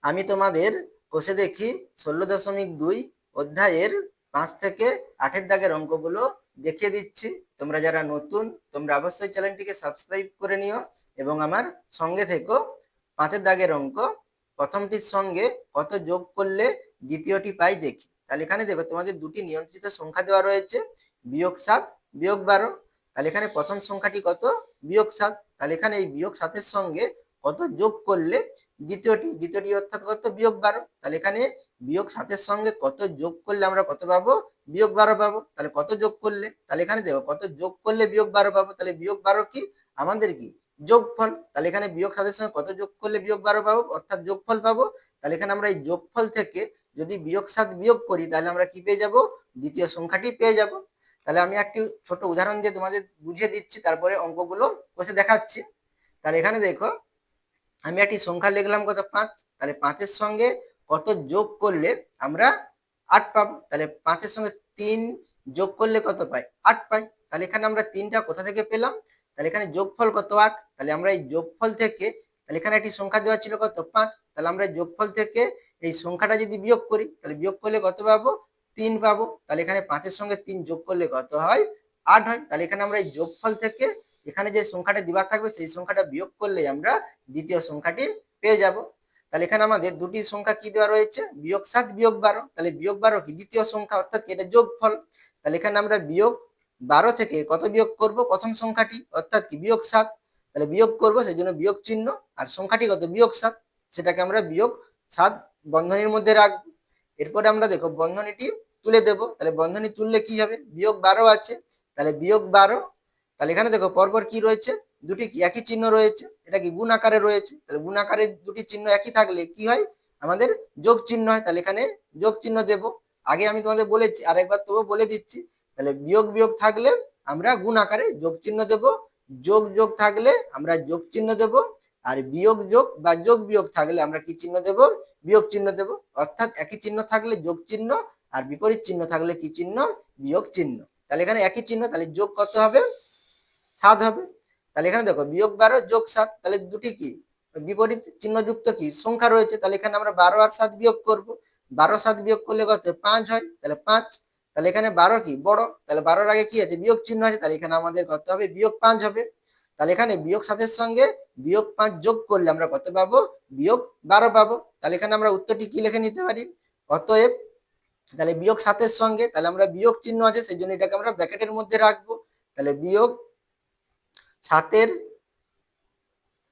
আমি তোমাদের কোষে দেখি 16.2 অধ্যায়ের 5 থেকে 8 দাগের অঙ্কগুলো দেখিয়ে দিচ্ছি। তোমরা যারা নতুন তোমরা অবশ্যই চ্যানেলটিকে সাবস্ক্রাইব করে নিও এবং আমার সঙ্গে থেকো। 5 দাগের অঙ্ক, প্রথমটির সঙ্গে কত যোগ করলে দ্বিতীয়টি পাই দেখি। তাহলে এখানে দেখো তোমাদের দুটি নিয়ন্ত্রিত সংখ্যা দেওয়া রয়েছে, -7 -12। তাহলে এখানে প্রথম সংখ্যাটি কত? -7। তাহলে এখানে এই -7-এর সঙ্গে কত যোগ করলে দ্বিতীয়টি অর্থাৎ কত? -12। তাহলে এখানে -7-এর সঙ্গে কত যোগ করলে আমরা কত পাবো? -12 পাবো। তাহলে কত যোগ করলে, তাহলে এখানে দেখো কত যোগ করলে -12 পাবো। তাহলে -12 কি আমাদের কি যোগফল। তাহলে এখানে -7-এর সঙ্গে কত যোগ করলে -12 পাবো অর্থাৎ যোগফল পাবো। তাহলে এখানে আমরা এই যোগফল থেকে যদি -7 বিয়োগ করি তাহলে আমরা কি পেয়ে যাব? দ্বিতীয় সংখ্যাটি পেয়ে যাব। তাহলে আমি একটি ছোট উদাহরণ দিয়ে তোমাদের বুঝিয়ে দিচ্ছি, তারপরে অঙ্কগুলো বসে দেখাচ্ছি। তাহলে এখানে দেখো আমি একটি সংখ্যা লিখলাম কত? 5। তাহলে 5-এর সঙ্গে কত যোগ করলে আমরা 8 পাবো। তাহলে 5-এর সঙ্গে 3 যোগ করলে কত পাই? 8 পাই। তাহলে এখানে আমরা 3টা কোথা থেকে পেলাম? তাহলে এখানে যোগফল কত? 8। তাহলে আমরা এই যোগফল থেকে, তাহলে এখানে একটি সংখ্যা দেওয়া ছিল কত? 5। তাহলে আমরা যোগফল থেকে এই সংখ্যাটা যদি বিয়োগ করি তাহলে বিয়োগ করলে কত পাবো? 3 পাবো। তাহলে এখানে 5-এর সঙ্গে 3 যোগ করলে কত হয়? 8 হয়। তাহলে এখানে আমরা এই যোগফল থেকে এখানে যে সংখ্যাটা দেওয়া থাকবে সেই সংখ্যাটা বিয়োগ করলে আমরা দ্বিতীয় সংখ্যাটি পেয়ে যাব। তাহলে এখানে আমাদের দুটি সংখ্যা কি দেওয়া রয়েছে? -7 -12। তাহলে -12 কি দ্বিতীয় সংখ্যা অর্থাৎ এটা যোগফল। তাহলে এখানে আমরা -12 থেকে কত বিয়োগ করব? প্রথম সংখ্যাটি অর্থাৎ কি -7। তাহলে বিয়োগ করব, সেই জন্য বিয়োগ চিহ্ন, আর সংখ্যাটি কত? -7, সেটাকে আমরা -7 বন্ধনীর মধ্যে রাখবো। এরপরে আমরা দেখো বন্ধনীটি তুলে দেব। তাহলে বন্ধনী তুললে কি হবে? -12 আছে, তাহলে -12। তাহলে এখানে দেখো পরপর কি রয়েছে? দুটি কি একই চিহ্ন রয়েছে, এটা কি গুণ আকারে রয়েছে। তাহলে গুণ আকারে দুটি চিহ্ন একই থাকলে কি হয়? আমাদের যোগ চিহ্ন হয়। তাহলে এখানে যোগ চিহ্ন দেব। আগে আমি তোমাদের বলেছি, আরেকবার তবু বলে দিচ্ছি। তাহলে বিয়োগ বিয়োগ থাকলে আমরা গুণ আকারে যোগ চিহ্ন দেব, যোগ যোগ থাকলে আমরা যোগ চিহ্ন দেব, আর বিয়োগ যোগ বা যোগ বিয়োগ থাকলে আমরা কি চিহ্ন দেব? বিয়োগ চিহ্ন দেব। অর্থাৎ একই চিহ্ন থাকলে যোগ চিহ্ন, আর বিপরীত চিহ্ন থাকলে কি চিহ্ন? বিয়োগ চিহ্ন। তাহলে এখানে একই চিহ্ন, তাহলে যোগ কত হবে? 7 হবে। তাহলে এখানে দেখো -12 যোগ 7, তাহলে দুটি কি বিপরীত চিহ্নযুক্ত কি সংখ্যা রয়েছে। তাহলে এখানে আমরা 12 আর 7 বিয়োগ করব। 12 7 বিয়োগ করলে কত? 5 হয়। তাহলে 5। তাহলে এখানে 12 কি বড়, তাহলে 12-র আগে কি আছে? বিয়োগ চিহ্ন আছে। তাহলে এখানে আমাদের কত হবে? -5 হবে। তাহলে এখানে -7-এর সঙ্গে -5 যোগ করলে আমরা কত পাবো? -12 পাবো। তাহলে এখানে আমরা উত্তরটি কি লিখে নিতে পারি? অতএব, তাহলে -7-এর সঙ্গে, তাহলে আমরা বিয়োগ চিহ্ন আছে সেই জন্য এটাকে আমরা ব্র্যাকেটের মধ্যে রাখবো। তাহলে -7-এর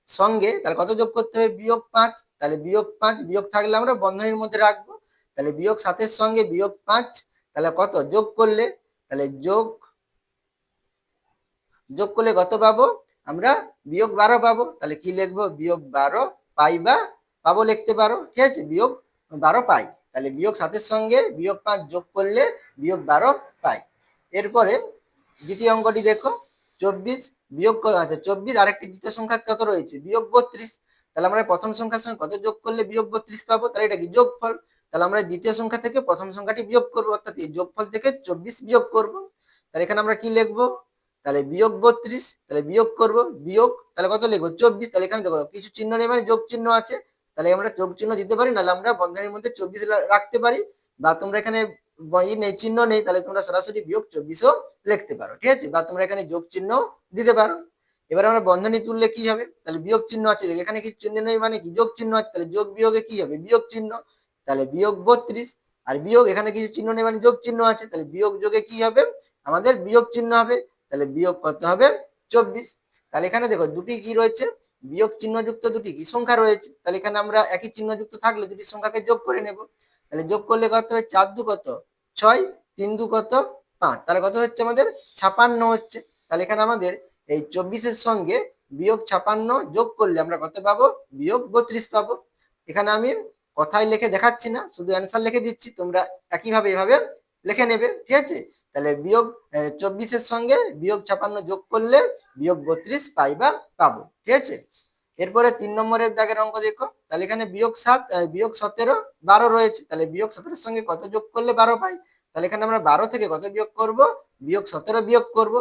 সঙ্গে তাহলে কত যোগ করতে হবে? -5। তাহলে -5 বিয়োগ থাকলে আমরা বন্ধনীর মধ্যে রাখবো। তাহলে -7-এর সঙ্গে -5, তাহলে কত যোগ করলে, তাহলে যোগ করলে কত পাবো? আমরা -12 পাবো। তাহলে কি লিখবো? -12 পাই বা পাবো লিখতে পারো, ঠিক আছে? -12 পাই। তাহলে -7-এর সঙ্গে -5 যোগ করলে -12 পাই। এরপরে দ্বিতীয় অঙ্কটি দেখো, 24 বিয়োগ, আচ্ছা 24 আরেকটি দ্বিতীয় সংখ্যা কত রয়েছে? -32। তাহলে আমরা প্রথম সংখ্যার সঙ্গে কত যোগ করলে -32 পাবো? তাহলে এটা কি যোগফল। তাহলে আমরা দ্বিতীয় সংখ্যা থেকে প্রথম সংখ্যাটি বিয়োগ করবো, অর্থাৎ এই যোগফল থেকে 24 বিয়োগ করব। তাহলে এখানে আমরা কি লিখবো? তাহলে -32, তাহলে বিয়োগ করব, বিয়োগ, তাহলে কত লিখবো? 24। তাহলে এখানে দেখো কিছু চিহ্ন নেই মানে যোগ চিহ্ন আছে, তাহলে আমরা যোগ চিহ্ন দিতে পারি, নাহলে আমরা বন্ধনীর মধ্যে 24 রাখতে পারি, বা তোমরা এখানে নেই চিহ্ন নেই তাহলে তোমরা সরাসরি -24ও লিখতে পারো, ঠিক আছে? বা তোমরা এখানে যোগ চিহ্ন দিতে পারো। এবার আমরা বন্ধনী তুললে কি হবে? তাহলে বিয়োগ চিহ্ন আছে, এখানে কি চিহ্ন নেই মানে কি যোগ চিহ্ন আছে, তাহলে যোগ বিয়োগে কি হবে? বিয়োগ চিহ্ন। তাহলে -32 আর বিয়োগ, এখানে কিছু চিহ্ন নেই মানে যোগ চিহ্ন আছে, তাহলে বিয়োগ যোগে কি হবে? আমাদের বিয়োগ চিহ্ন হবে। তাহলে বিয়োগ করতে হবে 24। তাহলে এখানে দেখো দুটি কি রয়েছে? বিয়োগ চিহ্নযুক্ত দুটি কি সংখ্যা রয়েছে। তাহলে এখানে আমরা একই চিহ্নযুক্ত থাকলে দুটি সংখ্যাকে যোগ করে নেব। তাহলে যোগ করলে কত হবে? 4 দু কত? 6, 3 দু কত? 5। তাহলে কত হচ্ছে আমাদের? 56 হচ্ছে। তাহলে এখানে আমাদের এই 24-এর সঙ্গে -56 যোগ করলে আমরা কত পাবো? -32 পাবো। এখানে আমি কথায় লিখে দেখাচ্ছি না, শুধু অ্যান্সার লিখে দিচ্ছি, তোমরা একইভাবে এভাবে লিখে নেবে, ঠিক আছে? তাহলে 24-এর সঙ্গে -56 যোগ করলে -32 পাই বা পাবো, ঠিক আছে? এরপরে 3 নম্বরের দাগের অঙ্ক দেখো। তাহলে এখানে -7 -17 12 রয়েছে। তাহলে -17-এর সঙ্গে কত যোগ করলে 12 পাই? তাহলে এখানে আমরা 12 থেকে কত বিয়োগ করব? -17 বিয়োগ করব।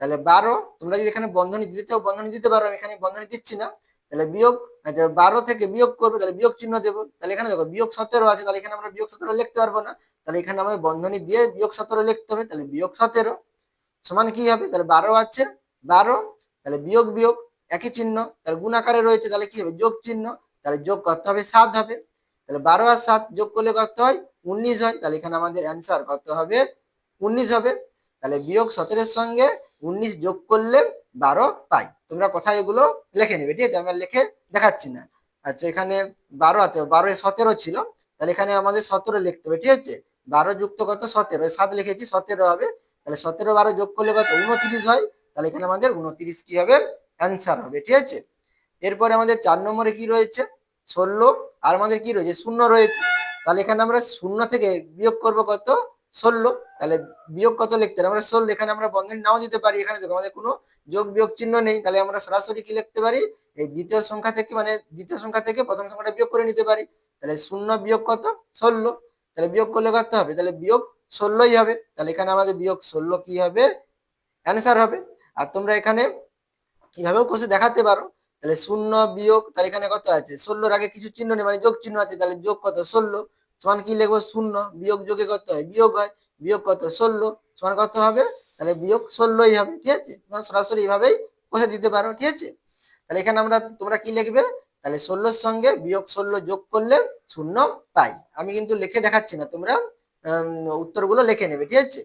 তাহলে 12, তোমরা যদি এখানে বন্ধনী দিতে চাও বন্ধনী দিতে পারো, আমি এখানে বন্ধনী দিচ্ছি না। তাহলে বিয়োগ, আচ্ছা 12 থেকে বিয়োগ করবো, তাহলে বিয়োগ চিহ্ন দেবো। তাহলে এখানে দেখো বিয়োগ 17 আছে, তাহলে এখানে আমরা বিয়োগ 17 লিখতে পারবো না, তাহলে এখানে আমাদের বন্ধনী দিয়ে বিয়োগ 17 লিখতে হবে। তাহলে বিয়োগ 17 সমান কি হবে, তাহলে 12 আছে 12, তাহলে বিয়োগ বিয়োগ একই চিহ্ন, তাহলে গুণ আকারে রয়েছে, তাহলে কি হবে যোগ চিহ্ন, তাহলে যোগ করতে হবে 7 হবে। তাহলে 12 আর 7 যোগ করলে কত হয় 19 হয়, তাহলে এখানে আমাদের অ্যান্সার কত হবে 19 হবে। তাহলে বিয়োগ 17 এর সঙ্গে 19 যোগ করলে 12 পাই। তোমরা কোথায় এগুলো লিখে নেবে, ঠিক আছে, আমি আর লিখে দেখাচ্ছি না। আচ্ছা এখানে 12 আছে, 12 এ 17 ছিল, তাহলে এখানে আমাদের 17 লিখতে হবে, ঠিক আছে। 12 যুক্ত কত 17, 7 লিখেছি 17 হবে, তাহলে 17 12 যোগ করলে কত 29 হয়, তাহলে এখানে আমাদের 29 কি হবে অ্যান্সার হবে, ঠিক আছে। এরপরে আমাদের 4 নম্বরে কি রয়েছে 16, আর আমাদের কি রয়েছে শূন্য রয়েছে, তাহলে এখানে আমরা শূন্য থেকে বিয়োগ করব কত 16, তাহলে বিয়োগ কত লিখতে হবে আমরা 16, এখানে আমরা বন্ধনী নাও দিতে পারি, এখানে দেখো আমাদের কোনো যোগ বিয়োগ চিহ্ন নেই, তাহলে আমরা সরাসরি কি লিখতে পারি এই দ্বিতীয় সংখ্যা থেকে, মানে দ্বিতীয় সংখ্যা থেকে প্রথম সংখ্যাটা বিয়োগ করে নিতে পারি। তাহলে শূন্য বিয়োগ কত 16, তাহলে বিয়োগ করলে কত হবে, তাহলে বিয়োগ 16ই হবে, তাহলে এখানে আমাদের বিয়োগ 16 কি হবে অ্যান্সার হবে। আর তোমরা এখানে এভাবেও কোষে দেখাতে পারো, তাহলে শূন্য বিয়োগ, তাহলে এখানে কত আছে 16 আগে কিছু চিহ্ন নেই মানে যোগ চিহ্ন আছে, তাহলে যোগ কত 16 সমান কি লিখবো শূন্য, বিয়োগ যোগে কত হয় বিয়োগ হয়, বিয়োগ কত 16 সমান কত হবে, তাহলে বিয়োগ 16ই হবে, ঠিক আছে। তোমরা সরাসরি এইভাবেই কোষে দিতে পারো, ঠিক আছে। তাহলে এখানে তোমরা কি লিখবে, তাহলে 16 সঙ্গে বিয়োগ 16 যোগ করলে শূন্য পাই। আমি কিন্তু লিখে দেখাচ্ছি না, তোমরা উত্তরগুলো লিখে নেবে, ঠিক আছে।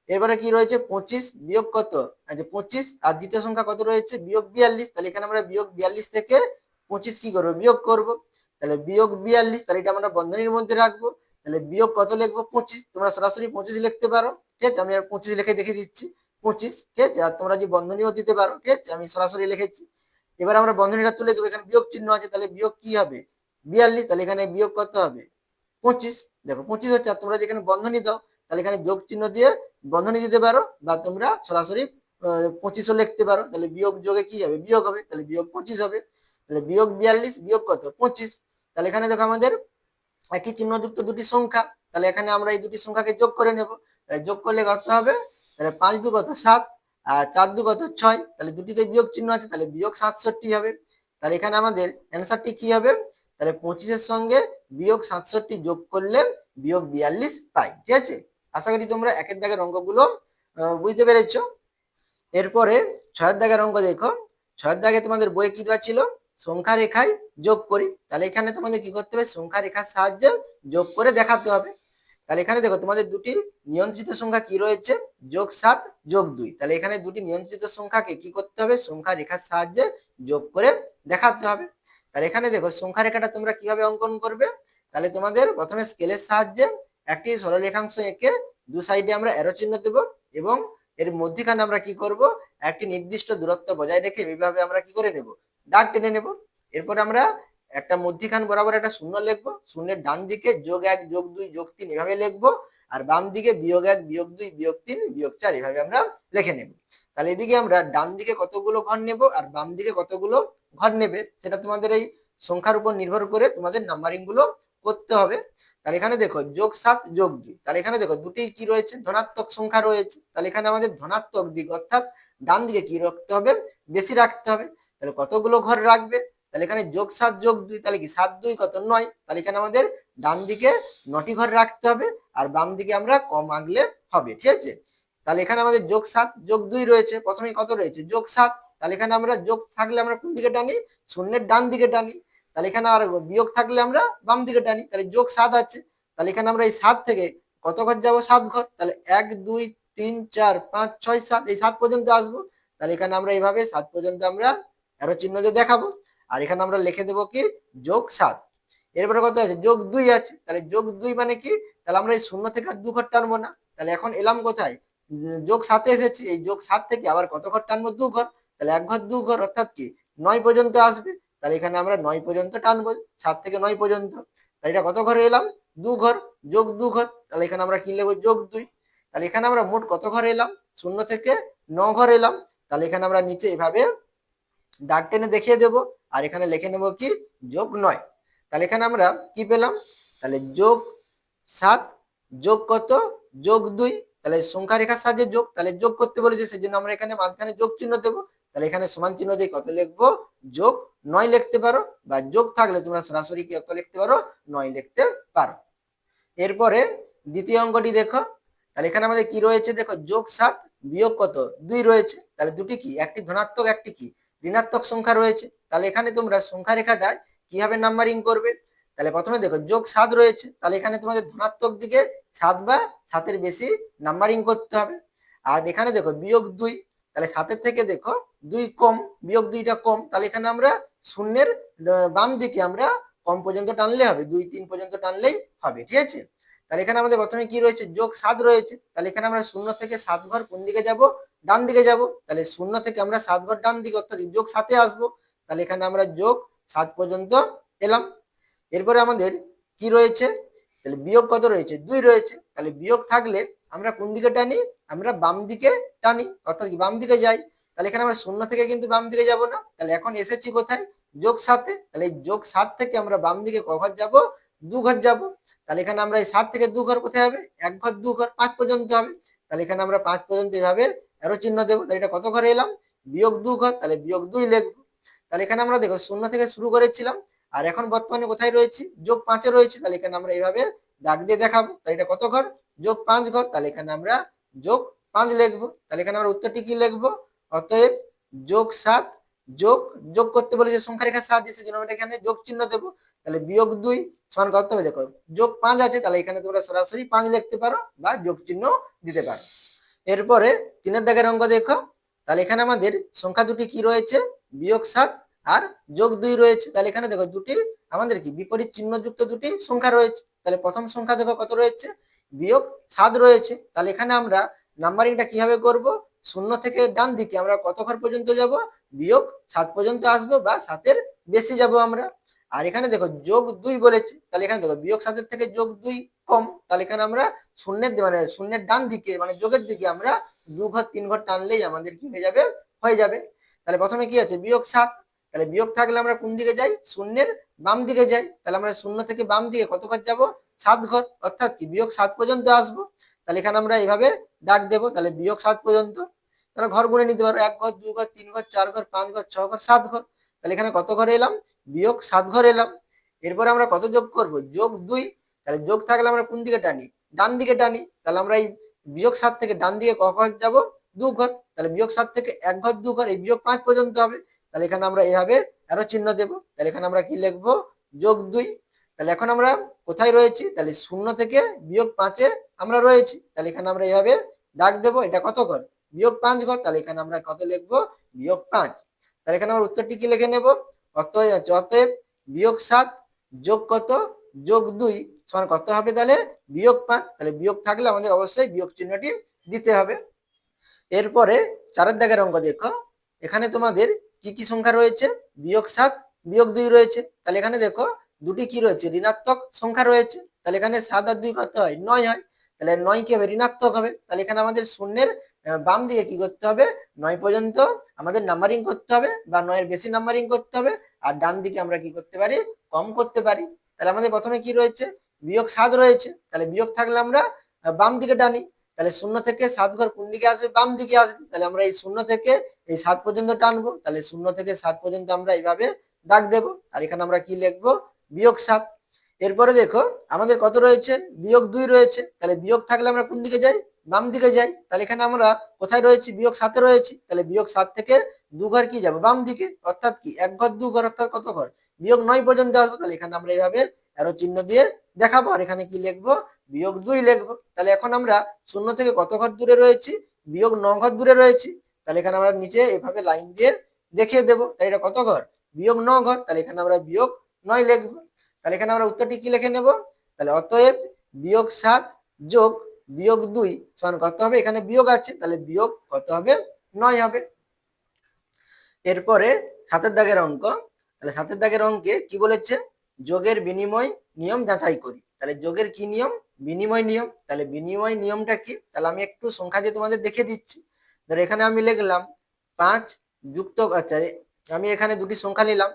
এবারে কি রয়েছে 25 বিয়োগ কত, আচ্ছা 25 আর দ্বিতীয় সংখ্যা কত রয়েছে বিয়োগ 42, তাহলে এখানে আমরা বিয়োগ 42 থেকে 25 কি করবো বিয়োগ করব, তাহলে বিয়োগ 42, তাহলে এটা আমরা বন্ধনীর মধ্যে রাখবো, তাহলে বিয়োগ কত লিখবো 25, তোমরা সরাসরি 25 লিখতে পারো, ঠিক আছে, আমি আর 25 লিখে দেখিয়ে দিচ্ছি 25, ঠিক আছে, আর তোমরা যে বন্ধনীও দিতে পারো, ঠিক আছে, আমি সরাসরি লিখেছি। এবার আমরা বন্ধনীটা তুলে দেবো, এখানে বিয়োগ চিহ্ন আছে, তাহলে বিয়োগ কি হবে 42, তাহলে এখানে বিয়োগ কত হবে 25, দেখো 25 হচ্ছে, আর তোমরা যেখানে বন্ধনী দাও তাহলে এখানে যোগ চিহ্ন দিয়ে বন্ধনী দিতে পারো, বা তোমরা সরাসরি 25ও লিখতে পারো, তাহলে বিয়োগ যোগে কি হবে বিয়োগ হবে, তাহলে বিয়োগ 25 হবে, তাহলে বিয়োগ 42 বিয়োগ কত 25, তাহলে এখানে দেখো আমাদের একই চিহ্নযুক্ত দুটি সংখ্যা, তাহলে এখানে আমরা এই দুটি সংখ্যাকে যোগ করে নেব, তাহলে যোগ করলে কত হবে, তাহলে 5 দু কত 7 আর 4 দু কত 6, তাহলে দুটিতে বিয়োগ চিহ্ন আছে, তাহলে বিয়োগ 67 হবে। তাহলে এখানে আমাদের অ্যান্সারটি কি হবে, তাহলে 25 এর সঙ্গে বিয়োগ 67 যোগ করলে বিয়োগ 42 পাই, ঠিক আছে। আশা করি তোমরা একের দাগের অঙ্কগুলো বুঝতে পেরেছো। এরপরে 6 দাগের অঙ্ক দেখো, 6 দাগে তোমাদের বইয়ে কি দেওয়া ছিল সংখ্যা রেখায় যোগ করি, তাহলে এখানে তোমাদের কি করতে হবে সংখ্যা রেখার সাহায্যে যোগ করে দেখাতে হবে। তাহলে এখানে দেখো তোমাদের দুটি নিয়ন্ত্রিত সংখ্যা কি রয়েছে যোগ 7 যোগ 2, তাহলে এখানে দুটি নিয়ন্ত্রিত সংখ্যাকে কি করতে হবে সংখ্যা রেখার সাহায্যে যোগ করে দেখাতে হবে। তাহলে এখানে দেখো সংখ্যা রেখাটা তোমরা কিভাবে অঙ্কন করবে, তাহলে তোমাদের প্রথমে স্কেলের সাহায্যে একটি সরলরেখাংশ এঁকে দু সাইডে আমরা অ্যারো চিহ্ন দেব, এবং এর মধ্যখানে আমরা কি করব একটি নির্দিষ্ট দূরত্ব বজায় রেখে এইভাবে আমরা কি করে নেব দাগ টেনে নেব। এরপর আমরা একটা মধ্যখান বরাবর একটা শূন্য লিখবো, শূন্যের ডান দিকে যোগ 1 যোগ 2 যোগ 3 এভাবে লিখবো, আর বাম দিকে বিয়োগ 1 বিয়োগ 2 বিয়োগ 3 বিয়োগ 4 এভাবে আমরা লিখে নেব। তাহলে এদিকে আমরা ডান দিকে কতগুলো ঘর নেব আর বাম দিকে কতগুলো ঘর নেবে সেটা তোমাদের এই সংখ্যার উপর নির্ভর করে তোমাদের নাম্বারিং গুলো করতে হবে। তাহলে এখানে দেখো যোগ 7 যোগ 2, তাহলে এখানে দেখো দুটি কি রয়েছে ধনাত্মক সংখ্যা রয়েছে, তাহলে এখানে আমাদের ধনাত্মক দিক অর্থাৎ ডান দিকে কি রাখতে হবে বেশি রাখতে হবে। তাহলে কতগুলো ঘর রাখবে, তাহলে এখানে যোগ 7 যোগ 2, তাহলে কি 7 2 কত 9, তাহলে এখানে আমাদের ডান দিকে 9টি ঘর রাখতে হবে আর বাম দিকে আমরা কম আঁকলে হবে, ঠিক আছে। তাহলে এখানে আমাদের যোগ 7 যোগ 2 রয়েছে, প্রথমে কত রয়েছে যোগ 7, তাহলে এখানে আমরা যোগ থাকলে আমরা কোন দিকে টানি শূন্যের ডান দিকে টানি, তাহলে এখানে আর বিয়োগ থাকলে আমরা বাম দিকে টানি, তাহলে যোগ 7 আছে, তাহলে এখানে আমরা এই 7 থেকে কত ঘর যাব 7 ঘর, তাহলে 1 2 3 4 5 6 7 এই 7 পর্যন্ত আসবো। তাহলে এখানে আমরা এইভাবে 7 পর্যন্ত আমরা অ্যারো চিহ্ন দিয়ে দেখাবো, আর এখানে আমরা লিখে দেবো কি যোগ 7। এরপরে কত আছে যোগ 2 আছে, তাহলে যোগ 2 মানে কি, তাহলে আমরা এই শূন্য থেকে আর 2 ঘর টানবো না, তাহলে এখন এলাম কোথায় যোগ 7 এসেছি, এই যোগ 7 থেকে আবার কত ঘর টানবো 2 ঘর, তাহলে 1 ঘর 2 ঘর অর্থাৎ কি 9 পর্যন্ত আসবে, তাহলে এখানে আমরা 9 পর্যন্ত টানবো 7 থেকে 9 পর্যন্ত, তাহলে এটা কত ঘরে এলাম 2 ঘর যোগ 2 ঘর, তাহলে এখানে আমরা কি লিখবো যোগ 2, তাহলে এখানে আমরা মোট কত ঘর এলাম 0 থেকে 9 ঘর এলাম, তাহলে এখানে আমরা নিচে এভাবে দাগ টেনে দেখিয়ে দেব, আর এখানে লিখে নেব কি যোগ 9। তাহলে এখানে আমরা কি পেলাম, তাহলে যোগ 7 যোগ কত যোগ 2, তাহলে সংখ্যা রেখার সাহায্যে যোগ, তাহলে যোগ করতে বলেছে সেজন্য আমরা এখানে মাঝখানে যোগ চিহ্ন দেবো, তাহলে এখানে সমান চিহ্ন দিয়ে কত লিখবো, যোগ 9 লিখতে পারো, বা যোগ থাকলে তোমরা সরাসরি কত লিখতে পারো, 9 লিখতে পারো। এরপরে দ্বিতীয় অঙ্কটি দেখো, তাহলে এখানে আমাদের কি রয়েছে দেখো, যোগ 7 বিয়োগ কত 2 রয়েছে, তাহলে দুটি কি, একটি ধনাত্মক একটি কি ঋণাত্মক সংখ্যা রয়েছে। তাহলে এখানে তোমরা সংখ্যা রেখাটায় কিভাবে নাম্বারিং করবে, তাহলে প্রথমে দেখো যোগ 7 রয়েছে, তাহলে এখানে তোমাদের ধনাত্মক দিকে 7 বা 7-এর বেশি নাম্বারিং করতে হবে। আর এখানে দেখো বিয়োগ 2, তাহলে 7-এর থেকে দেখো 2 কম, বিয়োগ 2টা কম, তাহলে এখানে আমরা শূন্যের বাম দিকে আমরা কম পর্যন্ত টানলে হবে, 2 3 পর্যন্ত টানলেই হবে, ঠিক আছে। তাহলে এখানে আমাদের প্রথমে কি রয়েছে, যোগ 7 রয়েছে, তাহলে এখানে আমরা 0 থেকে 7 ঘর কোন দিকে যাব, ডান দিকে যাব, তাহলে 0 থেকে আমরা 7 ঘর ডান দিকে অর্থাৎ যোগ 7-এ আসবো, তাহলে এখানে আমরা যোগ 7 পর্যন্ত এলাম। এরপরে আমাদের কি রয়েছে, তাহলে বিয়োগ কত রয়েছে, 2 রয়েছে, তাহলে বিয়োগ থাকলে আমরা কোন দিকে টানি, আমরা বাম দিকে টানি, অর্থাৎ বাম দিকে যাই। তাহলে এখানে আমরা 0 থেকে কিন্তু বাম দিকে যাব না, তাহলে এখন এসেছি কোথায়, যোগ 7-এ, তাহলে এই যোগ 7 থেকে আমরা বাম দিকে ক ঘর যাব, 2 ঘর যাব। তাহলে এখানে আমরা এই 7 থেকে 2 ঘর কোথায় হবে, 1 ঘর 2 ঘর 5 পর্যন্ত হবে, তাহলে এখানে আমরা 5 পর্যন্ত এভাবে এরো চিহ্ন দেবো। তাহলে এটা কত ঘরে এলাম, বিয়োগ 2 ঘর, তাহলে বিয়োগ 2 লিখবো। তাহলে এখানে আমরা দেখো 0 থেকে শুরু করেছিলাম, আর এখন বর্তমানে কোথায় রয়েছি, যোগ 5-এ রয়েছে, তাহলে এখানে আমরা এইভাবে দাগ দিয়ে দেখাবো। তাহলে এটা কত ঘর, যোগ 5 ঘর, তাহলে এখানে আমরা যোগ 5 লিখবো। তাহলে এখানে আমরা উত্তরটি কি লিখবো, অতএব যোগ 7 যোগ যোগ করতে বলেছে সংখ্যা রেখার সাহায্যে, সেজন্য আমরা এখানে যোগ চিহ্ন দেবো। তাহলে বিয়োগ 2 সমান কত হবে, দেখো যোগ 5 আছে, তাহলে এখানে তোমরা সরাসরি 5 লিখতে পারো বা যোগ চিহ্ন দিতে পারো। এরপরে 3-এর দাগের অঙ্ক দেখো, তাহলে এখানে আমাদের সংখ্যা দুটি কি রয়েছে, বিয়োগ 7 আর যোগ 2 রয়েছে। তাহলে এখানে দেখো দুটি আমাদের কি বিপরীত চিহ্নযুক্ত দুটি সংখ্যা রয়েছে। তাহলে প্রথম সংখ্যা দেখো কত রয়েছে, বিয়োগ 7 রয়েছে, তাহলে এখানে আমরা নাম্বারিংটা কিভাবে করব, 0 থেকে ডান দিকে আমরা কত ঘর পর্যন্ত যাব, বিয়োগ 7 পর্যন্ত আসবো বা 7-এর বেশি যাব আমরা। আর এখানে দেখো যোগ 2 বলেছে, তাহলে এখানে দেখো বিয়োগ 7-এর থেকে যোগ 2 কম, তাহলে এখানে আমরা শূন্যের ডান দিকে মানে যোগের দিকে আমরা 2 ঘর 3 ঘর টানলেই আমাদের কি হয়ে যাবে। তাহলে প্রথমে কি আছে, বিয়োগ 7, তাহলে বিয়োগ থাকলে আমরা কোন দিকে যাই, শূন্যের বাম দিকে যাই, তাহলে আমরা 0 থেকে বাম দিকে কত ঘর যাব, 7 ঘর, অর্থাৎ কি বিয়োগ 7 পর্যন্ত আসবো। তাহলে এখানে আমরা এইভাবে দাগ দেবো, তাহলে বিয়োগ 7 পর্যন্ত, তাহলে ঘর গুনে নিতে পারো, 1 ঘর 2 ঘর 3 ঘর 4 ঘর 5 ঘর 6 ঘর 7 ঘর, তাহলে এখানে কত ঘর এলাম, বিয়োগ 7 ঘর এলাম। এরপরে আমরা কত যোগ করব, যোগ 2, তাহলে যোগ থাকলে আমরা কোন দিকে টানি, ডান দিকে টানি, তাহলে আমরা এই বিয়োগ 7 থেকে ডান দিকে ক ঘর যাব, 2 ঘর, তাহলে বিয়োগ 7 থেকে 1 ঘর 2 ঘর, এই বিয়োগ 5 পর্যন্ত হবে। তাহলে এখানে আমরা এইভাবে এরো চিহ্ন দেব। তাহলে এখানে আমরা কি লিখবো, যোগ 2। তাহলে এখন আমরা কোথায় রয়েছি, তাহলে 0 থেকে বিয়োগ 5-এ আমরা রয়েছি, তাহলে এখানে আমরা এইভাবে দাগ দেব। এটা কত ঘর, বিয়োগ 5 ঘর, তাহলে এখানে আমরা কত লিখবো, বিয়োগ 5। তাহলে এখানে আমরা উত্তরটি কি লিখে নেব, অতএব বিয়োগ 7 যোগ কত, যোগ 2 সমান কত হবে, তাহলে বিয়োগ 5। তাহলে বিয়োগ থাকলে আমাদের অবশ্যই বিয়োগ চিহ্নটি দিতে হবে। এরপরে 4-এর দাগের অঙ্ক দেখো, এখানে তোমাদের কি কি সংখ্যা রয়েছে, বিয়োগ 7 বিয়োগ 2 রয়েছে, তাহলে এখানে দেখো দুটি কি রয়েছে, ঋণাত্মক সংখ্যা রয়েছে, তাহলে এখানে 7 আর 2 কত হয়, 9 হয়, তাহলে 9 কি হবে, ঋণাত্মক হবে। তাহলে এখানে আমাদের শূন্যের বাম দিকে কি করতে হবে, 9 পর্যন্ত আমাদের নাম্বারিং করতে হবে বা 9-এর বেশি নাম্বারিং করতে হবে, আর ডান দিকে আমরা কি করতে পারি, কম করতে পারি। তাহলে আমাদের প্রথমে কি রয়েছে, বিয়োগ 7 রয়েছে, তাহলে বিয়োগ থাকলে আমরা বাম দিকে টানি, তাহলে 0 থেকে 7 ঘর কোন দিকে আসবে, বাম দিকে আসবে, তাহলে আমরা এই 0 থেকে এই 7 পর্যন্ত টানবো, তাহলে 0 থেকে 7 পর্যন্ত আমরা এইভাবে দাগ দেব। আর এখানে আমরা কি লিখবো, বিয়োগ 7। এরপরে দেখো আমাদের কত রয়েছে, বিয়োগ 2 রয়েছে, তাহলে বিয়োগ থাকলে আমরা কোন দিকে যাই, বাম দিকে যাই, তাহলে এখানে আমরা কোথায় রয়েছি, বিয়োগ 7-এ রয়েছি, তাহলে বিয়োগ 7 থেকে 2 ঘর কি যাব, বাম দিকে, অর্থাৎ কি 1 ঘর 2 ঘর, অর্থাৎ কত ঘর, বিয়োগ 9 পর্যন্ত আসবো। তাহলে এখানে আমরা এইভাবে এরো চিহ্ন দিয়ে দেখাবো, আর এখানে কি লিখবো, বিয়োগ 2 লিখবো। তাহলে এখন আমরা 0 থেকে কত ঘর দূরে রয়েছি, বিয়োগ 9 ঘর দূরে রয়েছি, তাহলে এখানে আমরা নিচে এভাবে লাইন দিয়ে দেখিয়ে দেবো। তাহলে এটা কত ঘর, বিয়োগ 9 ঘর, তাহলে এখানে আমরা বিয়োগ 9 লিখবো। তাহলে এখানে আমরা উত্তরটি কি লিখে নেব, তাহলে অতএব বিয়োগ 7 যোগ বিয়োগ 2 সমান কত হবে, এখানে বিয়োগ আছে, তাহলে বিয়োগ কত হবে, 9 হবে। এরপরে 7-এর দাগের অঙ্ক, তাহলে 7-এর দাগের অঙ্কে কি বলেছে, যোগের বিনিময় নিয়ম যাচাই করি। তাহলে যোগের কি নিয়ম, বিনিময় নিয়ম। তাহলে বিনিময় নিয়মটা কি, তাহলে আমি একটু সংখ্যা দিয়ে তোমাদের দেখিয়ে দিচ্ছি। ধর এখানে আমি লিখলাম 5 যুক্ত, আচ্ছা আমি এখানে দুটি সংখ্যা নিলাম,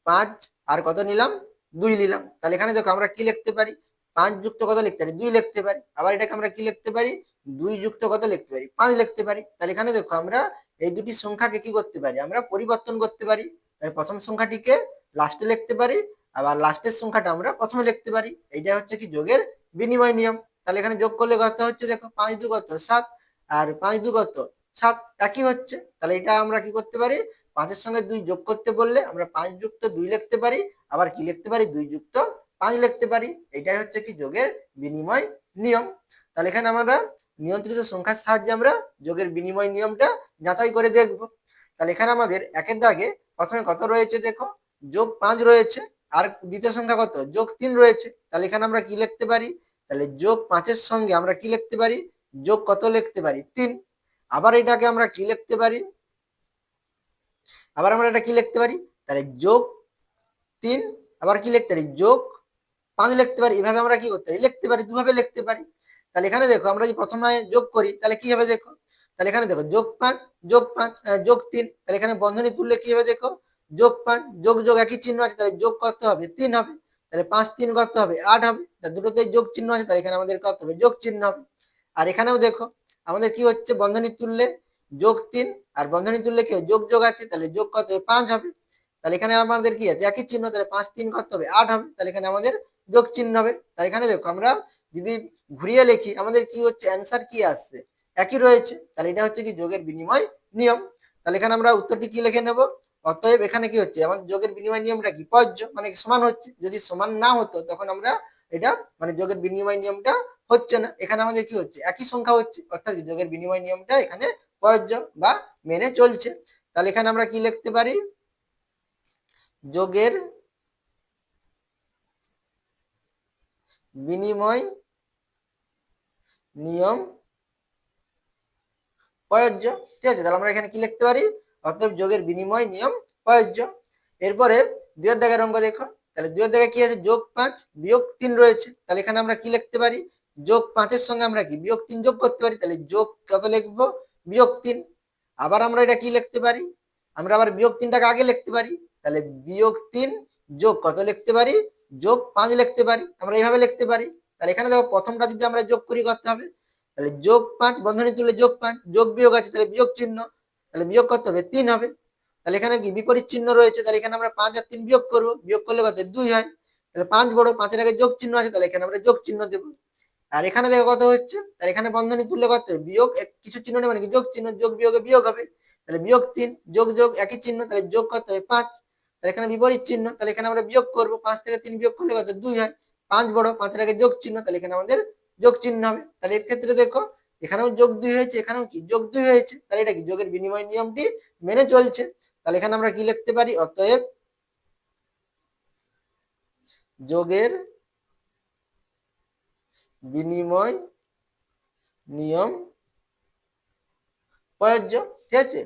5 আর কত নিলাম, 2 নিলাম। তাহলে এখানে দেখো আমরা কি লিখতে পারি, 5 যুক্ত কত লিখতে পারি, 2 লিখতে পারি। আবার এটাকে আমরা কি লিখতে পারি, 2 যুক্ত কত লিখতে পারি, 5 লিখতে পারি। তাহলে এখানে দেখো আমরা এই দুটি সংখ্যাকে কি করতে পারি, আমরা পরিবর্তন করতে পারি। তাহলে প্রথম সংখ্যাটিকে লাস্টে লিখতে পারি, আবার লাস্টের সংখ্যাটা আমরা প্রথমে লিখতে পারি। এইটা হচ্ছে কি যোগের বিনিময় নিয়ম। তাহলে এখানে যোগ করলে কত হচ্ছে, দেখো 5 2 কত 7, আর 5 2 কত 7, একই হচ্ছে। তাহলে এটা আমরা কি করতে পারি, 5 এর সঙ্গে 2 যোগ করতে বললে আমরা 5 যুক্ত 2 লিখতে পারি, আবার কি লিখতে পারি, 2 যুক্ত 5 লিখতে পারি। এটাই হচ্ছে কি যোগের বিনিময় নিয়ম। তাহলে এখানে আমরা নিয়ন্ত্রিত সংখ্যার সাহায্যে আমরা যোগের বিনিময় নিয়মটা যাচাই করে দেখব। তাহলে এখানে আমাদের একের দাগে প্রথমে কত রয়েছে, দেখো যোগ 5 রয়েছে, আর দ্বিতীয় সংখ্যা কত যোগ 3 রয়েছে। তাহলে এখানে আমরা কি লিখতে পারি, তাহলে যোগ 5 এর সঙ্গে আমরা কি লিখতে পারি, যোগ কত লিখতে পারি 3। আবার এটাকে আমরা কি লিখতে পারি, আবার আমরা এটা কি লিখতে পারি, তাহলে যোগ 3, আবার কি লিখতে পারি যোগ 5 লিখতে পারি। এভাবে আমরা কি করতে পারি, লিখতে পারি, দুভাবে লিখতে পারি। তাহলে এখানে দেখো আমরা যদি প্রথমে যোগ করি তাহলে কি হবে, দেখো তাহলে এখানে দেখো যোগ 5 যোগ 5 যোগ 3, তাহলে এখানে বন্ধনী তুললে কি হবে, দেখো যোগ 5 যোগ যোগ একই চিহ্ন আছে, তাহলে যোগ কত হবে 3 হবে। তাহলে 5 3 কত হবে 8 হবে। দুটোতেই যোগ চিহ্ন আছে, তাহলে এখানে আমাদের কত হবে, যোগ চিহ্ন হবে। আর এখানেও দেখো আমাদের কি হচ্ছে, বন্ধনী তুললে যোগ 3, আর বন্ধনী তুললে কি যোগ যোগ আছে, তাহলে যোগ কত হবে 5 হবে। তাহলে এখানে আমাদের কি আছে, একই চিহ্ন, তাহলে 5 3 কত হবে 8 হবে। তাহলে এখানে আমাদের যোগ চিহ্ন হবে। তাই এখানে দেখো আমরা যদি ঘুরিয়ে লিখি আমাদের কি হচ্ছে, অ্যান্সার কি আসছে, একই রয়েছে। তাহলে এটা হচ্ছে কি যোগের বিনিময় নিয়ম। তাহলে এখানে আমরা উত্তরটি কি লিখে নেব, অতএব এখানে কি হচ্ছে, আমাদের যোগের বিনিময় নিয়মটা কি প্রযোজ্য, মানে সমান হচ্ছে। যদি সমান না হতো তখন আমরা এটা মানে যোগের বিনিময় নিয়মটা হচ্ছে না। এখানে আমাদের কি হচ্ছে, একই সংখ্যা হচ্ছে, অর্থাৎ যোগের বিনিময় নিয়মটা এখানে প্রযোজ্য বা মেনে চলছে। তাহলে এখানে আমরা কি লিখতে পারি, যোগের বিনিময় নিয়ম প্রযোজ্য। ঠিক আছে, তাহলে আমরা এখানে কি লিখতে পারি, অতএব যোগের বিনিময় নিয়ম প্রযোজ্য। এরপরে দুইয়ের দাগের অঙ্ক দেখো, তাহলে দুইয়ের দাগে কি আছে, যোগ 5 বিয়োগ 3 রয়েছে। তাহলে এখানে আমরা কি লিখতে পারি, যোগ 5 এর সঙ্গে আমরা কি বিয়োগ 3 যোগ করতে পারি, তাহলে যোগ কত লিখবো, বিয়োগ 3। আবার আমরা এটা কি লিখতে পারি, আমরা আবার বিয়োগ 3টাকে আগে লিখতে পারি, তাহলে বিয়োগ 3 যোগ কত লিখতে পারি, যোগ 5 লিখতে পারি। আমরা এইভাবে লিখতে পারি। তাহলে এখানে দেখো প্রথমটা যদি আমরা যোগ করি করতে হবে, তাহলে যোগ 5 বন্ধনী তুলে যোগ 5 যোগ বিয়োগ আছে, তাহলে বিয়োগ চিহ্ন, তাহলে বিয়োগ করতে হবে 3 হবে। তাহলে এখানে কি বিপরীত চিহ্ন রয়েছে, তাহলে এখানে আমরা 5 আর 3 বিয়োগ করব, বিয়োগ করলে কত 2 হয়। তাহলে 5 বড়, 5 এর আগে যোগ চিহ্ন আছে, তাহলে এখানে আমরা যোগ চিহ্ন দেব। আর এখানে দেখো কত হচ্ছে, তাহলে এখানে বন্ধনী তুললে কত বিয়োগ কিছু চিহ্ন নেই, মানে কি যোগ চিহ্ন, যোগ বিয়োগে বিয়োগ হবে। তাহলে বিয়োগ 3 যোগ যোগ একই চিহ্ন, তাহলে যোগ কত হবে 5। তাহলে এখানে বিপরীত চিহ্ন, তাহলে এখানে আমরা বিয়োগ করব, 5 থেকে 3 বিয়োগ করলে কত 2 হয়। 5 বড়, 5 এর আগে যোগ চিহ্ন, তাহলে এখানে আমাদের যোগ চিহ্ন হবে। তাহলে এর ক্ষেত্রে দেখো এখানেও যোগ 2 হয়েছে, এখানেও কি যোগ 2 হয়েছে। তাহলে এটা কি যোগের বিনিময় নিয়মটি মেনে চলছে। তাহলে এখানে আমরা কি লিখতে পারি, অতএব যোগের বিনিময় নিয়ম প্রযোজ্য। ঠিক আছে,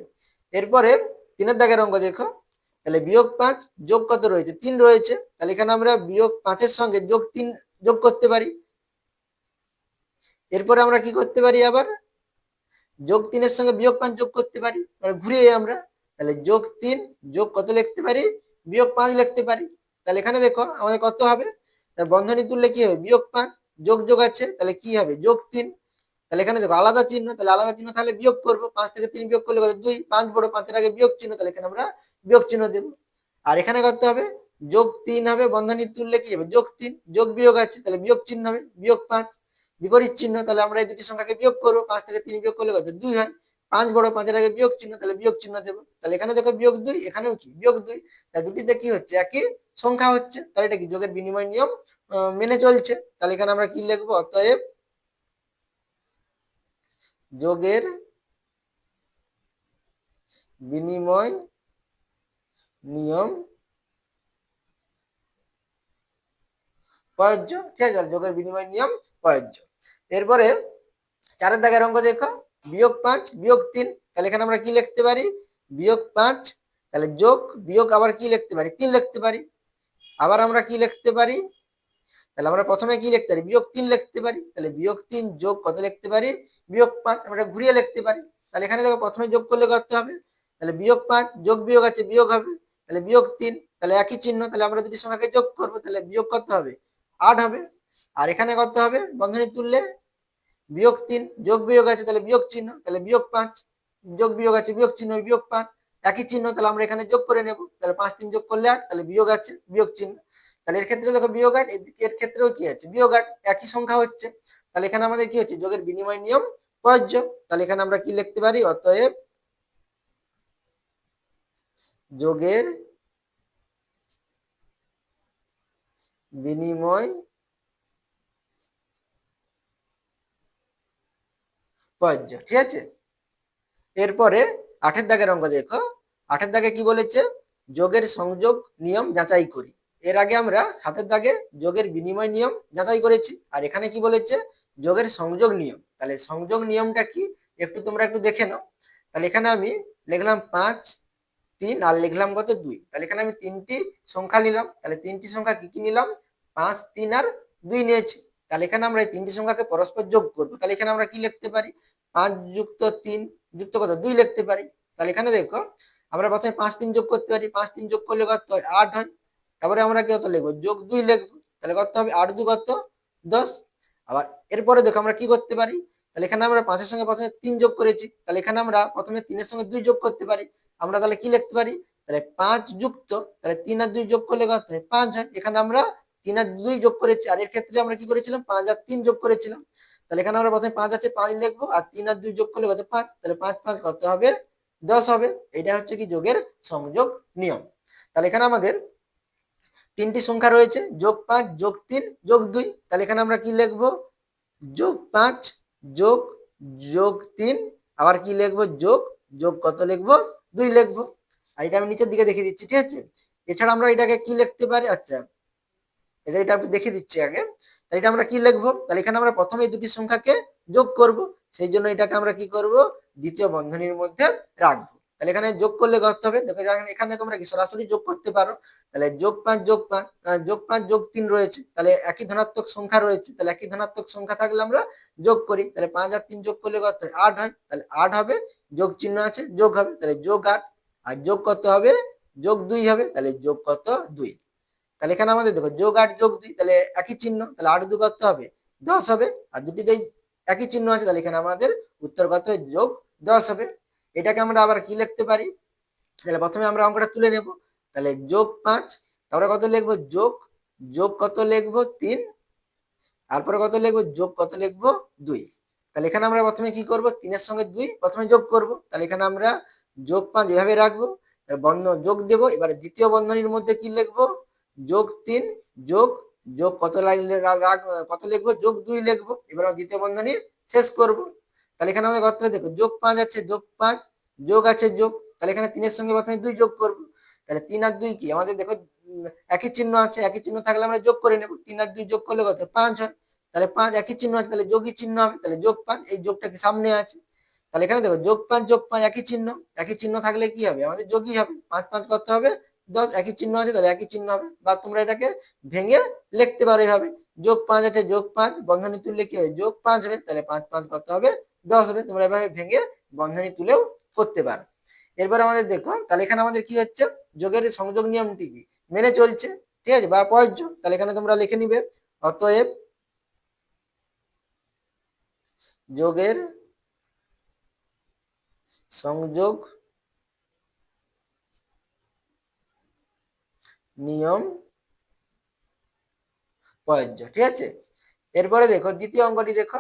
এরপরে 3-এর দাগের অঙ্ক দেখো, তাহলে বিয়োগ 5 যোগ কত রয়েছে 3 রয়েছে। তাহলে এখানে আমরা বিয়োগ 5 এর সঙ্গে যোগ 3 যোগ করতে পারি। এরপরে আমরা কি করতে পারি, আবার যোগ 3 এর সঙ্গে বিয়োগ 5 যোগ করতে পারি, মানে ঘুরিয়ে আমরা, তাহলে যোগ 3 যোগ কত লিখতে পারি, বিয়োগ 5 লিখতে পারি। তাহলে এখানে দেখো আমাদের কত হবে, বন্ধনী তুললে কি হবে, বিয়োগ 5 যোগ যোগ আছে, তাহলে কি হবে যোগ 3। তাহলে এখানে দেখো আলাদা চিহ্ন, তাহলে আলাদা চিহ্ন তাহলে বিয়োগ করবো, 5 থেকে 3 বিয়োগ করলে কত 2, 5 বড়, 5 এর আগে বিয়োগ চিহ্ন, তাহলে এখানে আমরা বিয়োগ চিহ্ন দেব। আর এখানে কত হবে, যোগ 3 হবে, বন্ধনী তুললে কি হবে যোগ 3 যোগ বিয়োগ আছে, তাহলে বিয়োগ চিহ্ন হবে, বিয়োগ 5 বিপরীত চিহ্ন, তাহলে আমরা এই দুটি সংখ্যাকে বিয়োগ করবো, 5 থেকে 3 বিয়োগ করলে কত 2 হয়। 5 বড়, 5 এর আগে বিয়োগ চিহ্ন, তাহলে বিয়োগ চিহ্ন দেবো। তাহলে এখানে দেখো বিয়োগ 2, এখানেও কি বিয়োগ 2, তাহলে দুটিতে কি হচ্ছে, একই সংখ্যা হচ্ছে। তাহলে এটা কি যোগের বিনিময় নিয়ম মেনে চলছে। তাহলে এখানে আমরা কি লিখবো, অতএব যোগের বিনিময় নিয়ম প্রযোজ্য। ঠিক আছে, যোগের বিনিময় নিয়ম প্রযোজ্য। এরপরে 4-এর দাগের অঙ্ক দেখো, বিয়োগ 5 বিয়োগ 3। তাহলে এখানে আমরা কি লিখতে পারি, বিয়োগ 5 তাহলে যোগ বিয়োগ আবার কি লিখতে পারি 3 লিখতে পারি। আবার আমরা কি লিখতে পারি, তাহলে আমরা প্রথমে কি লিখতে পারি, বিয়োগ 3 লিখতে পারি। তাহলে বিয়োগ 3 যোগ কত লিখতে পারি, বিয়োগ 5, আমরা ঘুরিয়ে লিখতে পারি। তাহলে এখানে দেখো প্রথমে যোগ করলে করতে হবে, তাহলে বিয়োগ 5 যোগ বিয়োগ আছে, বিয়োগ হবে, তাহলে বিয়োগ 3, তাহলে একই চিহ্ন, তাহলে আমরা দুটি সংখ্যাকে যোগ করব, তাহলে বিয়োগ কত হবে 8 হবে। আর এখানে কত হবে, বন্ধনী তুললে বিয়োগ 3 যোগ বিয়োগ আছে, তাহলে বিয়োগ চিহ্ন, তাহলে বিয়োগ 5 যোগ বিয়োগ আছে, বিয়োগ চিহ্ন, বিয়োগ 5, একই চিহ্ন, তাহলে আমরা এখানে যোগ করে নেব, তাহলে 5 3 যোগ করলে 8, তাহলে বিয়োগ আছে, বিয়োগ চিহ্ন, তাহলে এর ক্ষেত্রে দেখো বিয়োগ 8, এর ক্ষেত্রেও কি আছে বিয়োগ 8, একই সংখ্যা হচ্ছে, তাহলে এখানে আমাদের কি হচ্ছে যোগের বিনিময় নিয়ম প্রযোজ্য। তাহলে এখানে আমরা কি লিখতে পারি, অতএব যোগের বিনিময় প্রযোজ্য। ঠিক আছে, এরপরে 8 দাগের অঙ্ক দেখো, 8 দাগে কি বলেছে, যোগের সংযোগ নিয়ম যাচাই করি। এর আগে আমরা 7 দাগে যোগের বিনিময় নিয়ম যাচাই করেছি, আর এখানে কি বলেছে যোগের সংযোগ নিয়ম। তাহলে সংযোগ নিয়মটা কি তোমরা একটু দেখে নাও। তাহলে এখানে আমি লিখলাম 5 3 আর লিখলাম কত 2, তাহলে এখানে আমি তিনটি সংখ্যা নিলাম, তাহলে তিনটি সংখ্যা কি কি নিলাম, 5 3 আর 2 নিয়েছি। তাহলে এখানে আমরা এই তিনটি সংখ্যাকে পরস্পর যোগ করব, তাহলে এখানে আমরা কি লিখতে পারি, 5 যুক্ত 3 যুক্ত কত 2 লিখতে পারি। তাহলে এখানে দেখো আমরা প্রথমে 5 3 যোগ করতে পারি, 5 3 যোগ করলে কত হয় 8 হয়, তারপরে আমরা কি কত লিখবো যোগ 2 লিখবো, তাহলে কত হবে 8 2 কত 10। আবার এরপরে দেখো আমরা কি করতে পারি, তাহলে এখানে আমরা 5 এর সঙ্গে প্রথমে 3 যোগ করেছি, তাহলে এখানে আমরা প্রথমে 3 এর সঙ্গে 2 যোগ করতে পারি, আমরা তাহলে কি লিখতে পারি, তাহলে 5 যুক্ত, তাহলে 3 আর 2 যোগ করলে কত হয় 5 হয়, এখানে আমরা 3 আর 2 যোগ করেছি, আর এর ক্ষেত্রে আমরা কি করেছিলাম 5 আর 3 যোগ করেছিলাম, তাহলে এখানে আমরা প্রথমে 5 আছে 5 লিখবো, আর 3 আর 2 যোগ করলে কত 5, তাহলে 5 5 কত হবে 10 হবে। এটা হচ্ছে কি যোগের সংযোগ নিয়ম। তাহলে এখানে আমাদের তিনটি সংখ্যা রয়েছে, যোগ 5 যোগ 3 যোগ 2, তাহলে এখানে আমরা কি লিখবো যোগ 5 যোগ যোগ 3, আবার কি লিখবো যোগ যোগ কত লিখবো 2 লিখবো, আর এটা আমি নিচের দিকে দেখিয়ে দিচ্ছি। ঠিক আছে, এছাড়া আমরা এটাকে কি লিখতে পারি, আচ্ছা এটা আমি দেখিয়ে দিচ্ছি আগে। তাহলে এটা আমরা কি লিখবো, তাহলে এখানে আমরা প্রথমে এই দুটি সংখ্যাকে যোগ করব, সেই জন্য এটাকে আমরা কি করব দ্বিতীয় বন্ধনীর মধ্যে রাখবো। তাহলে এখানে যোগ করলে কত হবে, দেখো এখানে তোমরা কি সরাসরি যোগ করতে পারো, তাহলে যোগ 5 যোগ 5 যোগ 5 যোগ 3 রয়েছে, তাহলে একই ধনাত্মক সংখ্যা রয়েছে, তাহলে একই ধনাত্মক সংখ্যা থাকলে আমরা যোগ করি, তাহলে 5 আর 3 যোগ করলে কত হয় 8 হয়, তাহলে 8 হবে, যোগ চিহ্ন আছে যোগ হবে, তাহলে যোগ 8, আর যোগ কত হবে যোগ 2 হবে, তাহলে যোগ কত 2। তাহলে এখানে আমাদের দেখো যোগ 8 যোগ 2, তাহলে একই চিহ্ন, তাহলে 8 2 কত হবে 10 হবে, আর দুটিতেই একই চিহ্ন আছে, তাহলে এখানে আমাদের উত্তর কত হবে যোগ 10 হবে। এটাকে আমরা আবার কি লিখতে পারি, তাহলে প্রথমে আমরা অঙ্কটা তুলে নেব, তাহলে যোগ 5, তারপরে কত লিখবো যোগ যোগ কত লিখবো 3, তারপরে কত লিখবো যোগ কত লিখবো 2। তাহলে এখানে আমরা প্রথমে কি করব 3 এর সঙ্গে 2 প্রথমে যোগ করব, তাহলে এখানে আমরা যোগ 5 এভাবে রাখবো, বন্ধন যোগ দেব, এবারে দ্বিতীয় বন্ধনীর মধ্যে কি লিখবো যোগ 3 যোগ যোগ কত কত লিখবো যোগ 2 লিখবো, এবার দ্বিতীয় বন্ধনী শেষ করব। তাহলে এখানে আমাদের কত দেখো যোগ 5 আছে যোগ 5 যোগ আছে যোগ, তাহলে এখানে 3 এর সঙ্গে প্রথমে 2 যোগ করব, তাহলে 3 আর 2 কি আমাদের দেখো একই চিহ্ন আছে, একই চিহ্ন থাকলে আমরা যোগ করে নেব, 3 আর 2 যোগ করলে কত 5 হয়, তাহলে 5 একই চিহ্ন আছে, তাহলে যোগই চিহ্ন হবে, তাহলে যোগ 5, এই যোগটা কি সামনে আছে, তাহলে এখানে দেখো যোগ 5 একই চিহ্ন থাকলে কি হবে আমাদের যোগই হবে, 5 5 কত হবে 10, একই চিহ্ন আছে তাহলে একই চিহ্ন হবে, বা তোমরা এটাকে ভেঙে লিখতে পারো এইভাবে, যোগ 5 আছে যোগ 5 বন্ধনী তুললে কি হবে যোগ 5 হবে, তাহলে 5 5 কত হবে 10 হবে, তোমরা এভাবে ভেঙে বন্ধনী তুলেও করতে পারো। এরপর আমাদের দেখো, তাহলে এখানে আমাদের কি হচ্ছে যোগের সংযোগ নিয়মটি কি মেনে চলছে, ঠিক আছে, বা প্রযোজ্য। তাহলে এখানে তোমরা লিখে নিবে, অতএব যোগের সংযোগ নিয়ম প্রযোজ্য। ঠিক আছে, এরপরে দেখো দ্বিতীয় অঙ্কটি দেখো,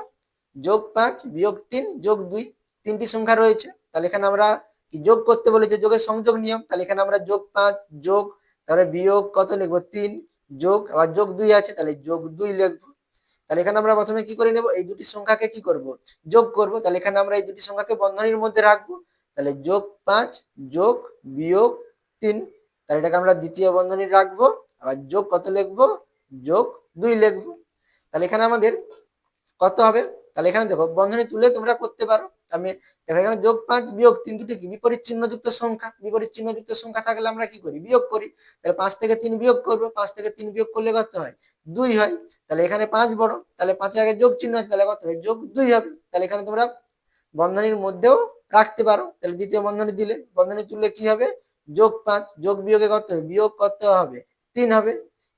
যোগ 5 বিয়োগ 3 যোগ 2, তিনটি সংখ্যা রয়েছে, তাহলে এখানে আমরা কি যোগ করতে বলেছে যোগের সংযোগ নিয়ম, তাহলে এখানে আমরা যোগ 5 যোগ তারপরে বিয়োগ কত লিখবো 3 যোগ আবার যোগ 2 আছে, তাহলে যোগ 2 লিখবো। তাহলে এখানে আমরা প্রথমে কি করে নেব এই দুটি সংখ্যাকে কি করব যোগ করব, তাহলে এখানে আমরা এই দুটি সংখ্যাকে বন্ধনীর মধ্যে রাখবো, তাহলে যোগ 5 যোগ বিয়োগ 3, তাহলে এটাকে আমরা দ্বিতীয় বন্ধনী রাখবো, আবার যোগ কত লিখবো যোগ 2 লিখবো। তাহলে এখানে আমাদের কত হবে, তাহলে এখানে দেখো বন্ধনী তুলে তোমরা করতে পারো, আমি দেখো এখানে যোগ 5 বিয়োগ 3 দুটি কি বিপরীত চিহ্নযুক্ত সংখ্যা, বিপরীত চিহ্নযুক্ত সংখ্যা থাকলে আমরা কি করি বিয়োগ করি, তাহলে 5 থেকে 3 বিয়োগ করবো, 5 থেকে 3 বিয়োগ করলে কত হয় 2 হয়, তাহলে এখানে 5 বড়, তাহলে 5 এর আগে যোগ চিহ্ন আছে, তাহলে কত হবে যোগ 2 হবে, তাহলে এখানে তোমরা বন্ধনীর মধ্যেও রাখতে পারো, তাহলে দ্বিতীয় বন্ধনী দিলে বন্ধনী তুললে কি হবে যোগ 5 যোগ বিয়োগে কত হবে বিয়োগ কত হবে 3 হবে,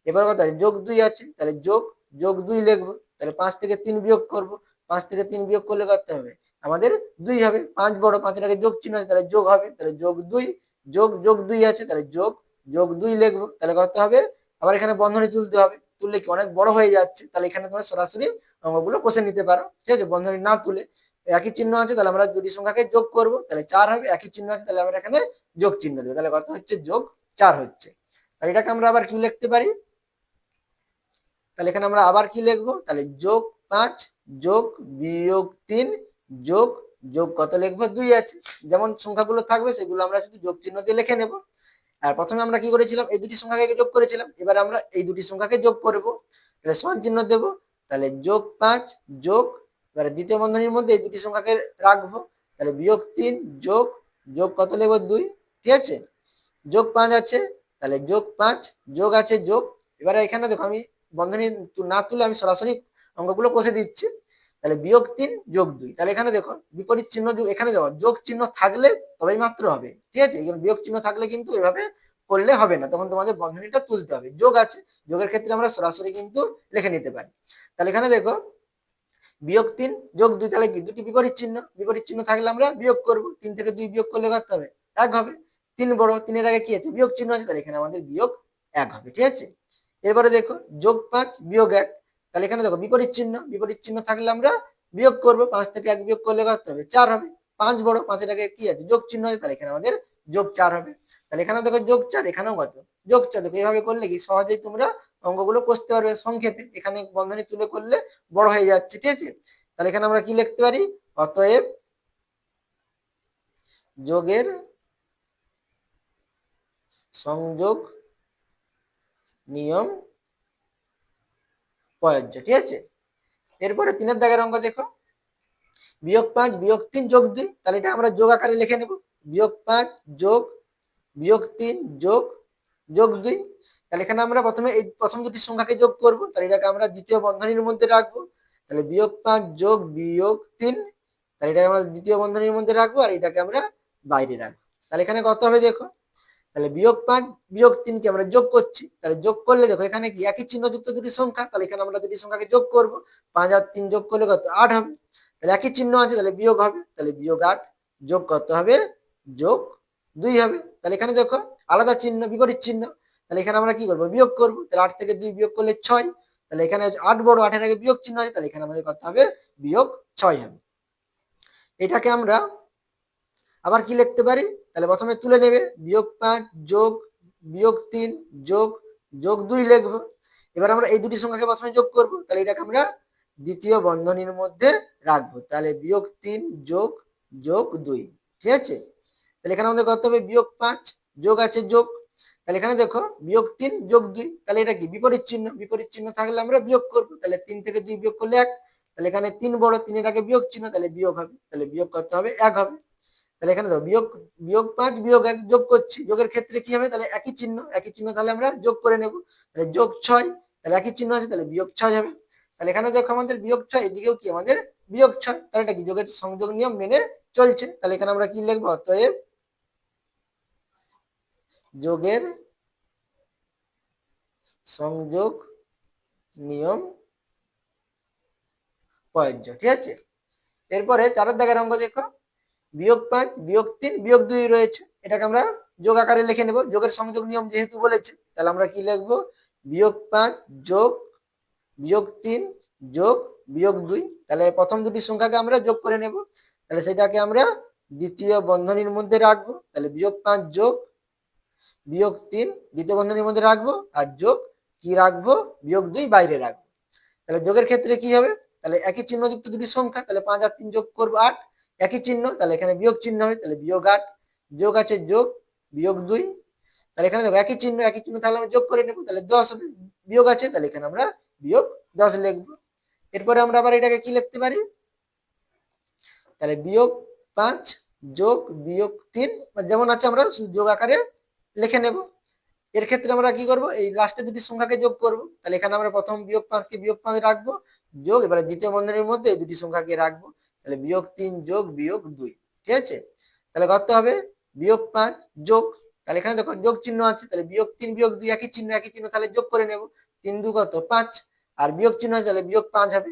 এবার কত আছে যোগ 2 আছে, তাহলে যোগ যোগ 2 লিখবো, তাহলে 5 থেকে 3 বিয়োগ করব, 5 থেকে 3 বিয়োগ করলে কত হবে আমাদের 2 হবে। 5 বড়, 5-এর আগে যোগ চিহ্ন আছে তাহলে যোগ হবে, তাহলে যোগ 2, যোগ যোগ 2 আছে তাহলে যোগ যোগ 2 লিখবো, তাহলে কত হবে? আবার এখানে বন্ধনী তুলতে হবে, তুললে কি অনেক বড় হয়ে যাচ্ছে, তাহলে এখানে তোমরা সরাসরি অঙ্কগুলো কষে নিতে পারো, ঠিক আছে? বন্ধনী না তুলে একই চিহ্ন আছে তাহলে আমরা দুটি সংখ্যাকে যোগ করব, তাহলে 4 হবে, একই চিহ্ন আছে তাহলে আমরা এখানে যোগ চিহ্ন দেবো, তাহলে কত হচ্ছে? যোগ 4 হচ্ছে। তাহলে এটাকে আমরা আবার কি লিখতে পারি? তাহলে এখানে আমরা আবার কি লিখবো? তাহলে যোগ 5 যোগ বিয়োগ 3 যোগ যোগ কত লিখবো? 2 আছে, যেমন সংখ্যাগুলো থাকবে সেগুলো আমরা শুধু যোগ চিহ্ন দিয়ে লিখে নেব। আর প্রথমে আমরা কি করেছিলাম? এই দুটি সংখ্যাকে যোগ করেছিলাম, এবার আমরা এই দুটি সংখ্যাকে যোগ করব, তাহলে সমান চিহ্ন দেব, তাহলে যোগ 5 যোগ, এবারে দ্বিতীয় বন্ধনীর মধ্যে এই দুটি সংখ্যাকে রাখবো, তাহলে বিয়োগ 3 যোগ যোগ কত লিখবো? 2, ঠিক আছে? যোগ 5 আছে, তাহলে যোগ 5 যোগ আছে যোগ, এবারে এখানে দেখো আমি বন্ধনী না তুলে আমি সরাসরি অঙ্কগুলো কষে দিচ্ছি, তাহলে বিয়োগ 3 যোগ 2, তাহলে এখানে দেখো বিপরীত চিহ্ন, এখানে দেখো যোগ চিহ্ন থাকলে তবেই মাত্র হবে, ঠিক আছে? এখানে বিয়োগ চিহ্ন থাকলে কিন্তু এভাবে করলে হবে না, তখন তোমাদের বন্ধনীটা তুলতে হবে। যোগ আছে, যোগের ক্ষেত্রে আমরা সরাসরি কিন্তু লিখে নিতে পারি। তাহলে এখানে দেখো বিয়োগ 3 যোগ 2, তাহলে কি দুটি বিপরীত চিহ্ন থাকলে আমরা বিয়োগ করব, 3 থেকে 2 বিয়োগ করলে কত হবে? 1 হবে। 3 বড়, 3-এর আগে কি আছে? বিয়োগ চিহ্ন আছে, তাহলে এখানে আমাদের বিয়োগ 1 হবে, ঠিক আছে? এরপরে দেখো যোগ 5 বিয়োগ 1, তাহলে এখানে দেখো বিপরীত চিহ্ন থাকলে আমরা বিয়োগ করব, 5 থেকে 1 বিয়োগ করলে কত হবে? 4 হবে। 5 বড়, 5-এর আগে কি আছে? যোগ চিহ্ন আছে, তাহলে এখানে আমাদের যোগ 4 হবে। তাহলে এখানেও দেখো যোগ 4, এখানেও কত? যোগ 4। দেখো এইভাবে করলে কি সহজেই তোমরা অঙ্কগুলো কষতে পারবে সংক্ষেপে, এখানে বন্ধনী তুলে করলে বড় হয়ে যাচ্ছে, ঠিক আছে? তাহলে এখানে আমরা কি লিখতে পারি? অতএব যোগের সংযোগ নিয়ম প্রযোজ্য, ঠিক আছে? এরপরে 3-এর দাগের অঙ্ক দেখো, বিয়োগ 5 বিয়োগ 3 যোগ 2, তাহলে এটা আমরা যোগ আকারে লিখে নেব, বিয়োগ 5 যোগ বিয়োগ 3 যোগ যোগ 2, তাহলে এখানে আমরা প্রথমে এই প্রথম দুটি সংখ্যাকে যোগ করব, তাহলে এটাকে আমরা দ্বিতীয় বন্ধনীর মধ্যে রাখবো, তাহলে বিয়োগ 5 যোগ বিয়োগ 3, তাহলে এটাকে আমরা দ্বিতীয় বন্ধনীর মধ্যে রাখবো, আর এটাকে আমরা বাইরে রাখবো। তাহলে এখানে কত হবে দেখো, তাহলে বিয়োগ 5 বিয়োগ 3 কে আমরা যোগ করছি, তাহলে যোগ করলে দেখো এখানে কি একই চিহ্ন যুক্ত দুটি সংখ্যা, তাহলে এখানে আমরা দুটি সংখ্যাকে যোগ করব, 5 আর 3 যোগ করলে কত? 8 হবে। তাহলে একই চিহ্ন আছে, তাহলে বিয়োগ হবে, তাহলে বিয়োগ 8 যোগ কত হবে? যোগ 2 হবে। তাহলে এখানে দেখো আলাদা চিহ্ন, বিপরীত চিহ্ন, তাহলে এখানে আমরা কি করব? বিয়োগ করব, তাহলে 8 থেকে 2 বিয়োগ করলে 6, তাহলে এখানে 8 বড়, 8-এর আগে বিয়োগ চিহ্ন আছে, তাহলে এখানে আমাদের কত হবে? বিয়োগ 6 হবে। এটাকে আমরা আবার কি লিখতে পারি? তাহলে প্রথমে তুলে নেবে, বিয়োগ 5 যোগ বিয়োগ 3 যোগ যোগ 2 লিখবো, এবার আমরা এই দুটি সংখ্যাকে প্রথমে যোগ করব, তাহলে এটাকে আমরা দ্বিতীয় বন্ধনীর মধ্যে রাখবো, তাহলে বিয়োগ 3 যোগ যোগ 2, ঠিক আছে? তাহলে এখানে আমাদের কত হবে? বিয়োগ 5 যোগ আছে যোগ, তাহলে এখানে দেখো বিয়োগ 3 যোগ 2, তাহলে এটা কি বিপরীত চিহ্ন থাকলে আমরা বিয়োগ করব, তাহলে 3 থেকে 2 বিয়োগ করলে 1, তাহলে এখানে 3 বড়, 3-এর আগে বিয়োগ চিহ্ন, তাহলে বিয়োগ হবে, তাহলে বিয়োগ কত হবে? 1 হবে। তাহলে এখানে দেখো বিয়োগ বিয়োগ 5 বিয়োগ 1 যোগ করছি, যোগের ক্ষেত্রে কি হবে? তাহলে একই চিহ্ন তাহলে আমরা যোগ করে নেব, তাহলে যোগ 6, তাহলে একই চিহ্ন আছে, তাহলে বিয়োগ 6 হবে। তাহলে এখানে দেখো আমাদের বিয়োগ 6, এদিকেও কি আমাদের বিয়োগ 6, তাহলে এটা কি যোগের সংযোগ নিয়ম মেনে চলছে। তাহলে এখানে আমরা কি লিখবো? অতএব যোগের সংযোগ নিয়ম প্রযোজ্য, ঠিক আছে? এরপরে 4-এর দাগের অঙ্ক দেখো, বিয়োগ 5 বিয়োগ 3 বিয়োগ 2 রয়েছে, এটাকে আমরা যোগ আকারে লিখে নেব, যোগের সংযোগ নিয়ম যেহেতু বলেছে, তাহলে আমরা কি লিখবো? বিয়োগ 5 যোগ বিয়োগ 3 যোগ বিয়োগ 2, তাহলে প্রথম দুটি সংখ্যাকে আমরা যোগ করে নেব, তাহলে সেটাকে আমরা দ্বিতীয় বন্ধনীর মধ্যে রাখবো, তাহলে বিয়োগ 5 যোগ বিয়োগ 3 দ্বিতীয় বন্ধনীর মধ্যে রাখবো, আর যোগ কি রাখবো? বিয়োগ 2 বাইরে রাখবো। তাহলে যোগের ক্ষেত্রে কি হবে? তাহলে একই চিহ্ন যুক্ত দুটি সংখ্যা, তাহলে 5 আর 3 যোগ করবো 8, একই চিহ্ন, তাহলে এখানে বিয়োগ চিহ্ন হবে, তাহলে বিয়োগ 8 যোগ আছে যোগ বিয়োগ 2, তাহলে এখানে দেখো একই চিহ্ন তাহলে আমরা যোগ করে নেব, তাহলে 10 হবে, বিয়োগ আছে, তাহলে এখানে আমরা বিয়োগ 10 লিখবো। এরপরে আমরা আবার এটাকে কি লিখতে পারি? তাহলে বিয়োগ 5 যোগ বিয়োগ 3, যেমন আছে আমরা যোগ আকারে লিখে নেব। এর ক্ষেত্রে আমরা কি করব? এই লাস্টে দুটি সংখ্যাকে যোগ করব, তাহলে এখানে আমরা প্রথম বিয়োগ 5 কে বিয়োগ 5 রাখবো, যোগ এবারে দ্বিতীয় বন্ধনীর মধ্যে এই দুটি সংখ্যাকে রাখবো, তাহলে বিয়োগ 3 যোগ বিয়োগ 2, ঠিক আছে? তাহলে কত হবে? বিয়োগ 5 যোগ, তাহলে এখানে দেখো যোগ চিহ্ন আছে, তাহলে বিয়োগ 3 বিয়োগ 2 একই চিহ্ন, তাহলে যোগ করে নেব, 3 2 কত? 5, আর বিয়োগ চিহ্ন আছে, তাহলে বিয়োগ 5 হবে।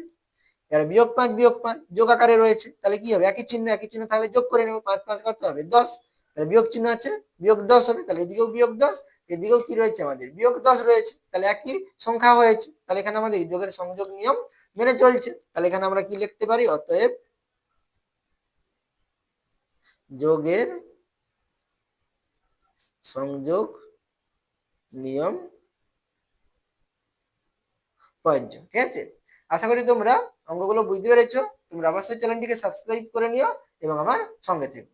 এবার বিয়োগ 5 যোগ আকারে রয়েছে, তাহলে কি হবে, একই চিহ্ন তাহলে যোগ করে নেবো, 5 5 কত হবে 10, তাহলে বিয়োগ চিহ্ন আছে -10 হবে, তাহলে এদিকেও -10, এদিকেও কি রয়েছে আমাদের -10 রয়েছে, তাহলে একই সংখ্যা হয়েছে, তাহলে এখানে আমাদের যোগের সংযোগ নিয়ম মেনে চলছে, তাহলে এখানে আমরা কি লিখতে পারি, অতএব যোগের সংযোগ নিয়ম প্রযোজ্য। ঠিক আছে, আশা করি তোমরা অঙ্কগুলো বুঝতে পেরেছো। তোমরা অবশ্যই চ্যানেলটিকে সাবস্ক্রাইব করে নিও এবং আমার সঙ্গে থেকো।